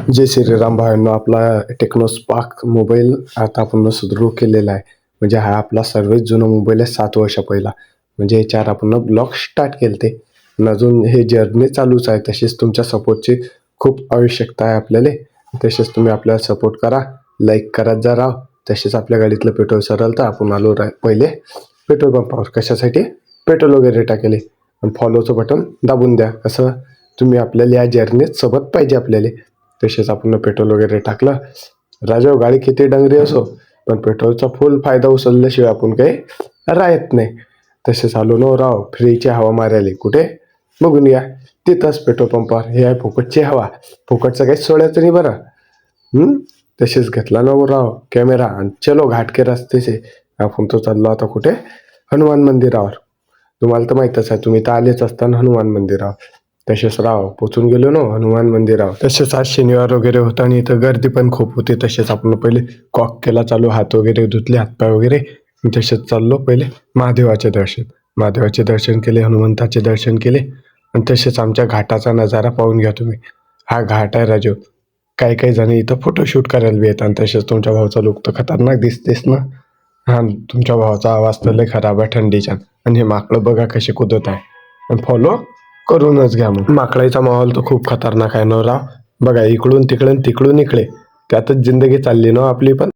जय श्रीराम भावांनो. आपला Tecno Spark mobile आता आपण सुरू केलेला आहे. म्हणजे हा आपला सर्वात जुना मोबाईल आहे 7 वर्षा पहिला. म्हणजे याच्यावर आपण ब्लॉग स्टार्ट केले आणि अजून हे जर्नी चालूच आहे. तसेच तुमच्या सपोर्टची खूप आवश्यकता आहे आपल्याला. तसेच तुम्ही आपल्याला सपोर्ट करा, लाईक करत जा राव. तसेच आपल्या गाडीतलं पेट्रोल सरल तर आपण आलो पहिले पेट्रोल पंपावर. कशासाठी? पेट्रोल वगैरे टाकेले. आणि फॉलोचं बटन दाबून द्या. कसं तुम्ही आपल्याला या जर्नीत सोबत पाहिजे आपल्याला. तसेच आपण पेट्रोल वगैरे टाकलं. राजा गाडी किती डंगरी असो पण पेट्रोलचा फुल फायदा उचलल्याशिवाय आपण काही राहत नाही. तसेच आलो न राव फ्रीची हवा मारायला. कुठे? बघून या तिथंच पेट्रोल पंपावर. हे आहे फुकटची हवा. फुकटचं काही सोडायचं नाही बरं. तसेच घेतला ना राव कॅमेरा आणि चलो घाटके रस्ते से आपण तो चाललो आता कुठे? हनुमान मंदिरावर. तुम्हाला तर माहीतच आहे, तुम्ही तर आलेच असताना हनुमान मंदिरावर. तसेच राव पोचून गेलो ना हनुमान मंदिरावर. तसेच आज शनिवार वगैरे होता आणि इथं गर्दी पण खूप होती. तसेच आपण पहिले कॉक केला चालू, हात वगैरे धुतले, हातपाय वगैरे. तसेच चाललो पहिले महादेवाचे दर्शन केले, हनुमंताचे दर्शन केले. आणि तसेच आमच्या घाटाचा नजारा पाहून घ्या तुम्ही. हा घाट आहे राजू. काही जण इथं फोटोशूट करायला बी येतात. आणि तसेच तुमच्या भाऊचा लुक तर खतरनाक दिसतेस ना. हा तुमच्या भावाचा आवाज तर लय खराब आहे थंडीच्या. आणि हे माकडं बघा कसे कुदत आहे. आणि फॉलो करूनच घ्या. मग माकडाचा माहोल तर खूप खतरनाक आहे ना राव. बघा इकडून तिकडून इकडे त्यातच जिंदगी चालली ना आपली पण.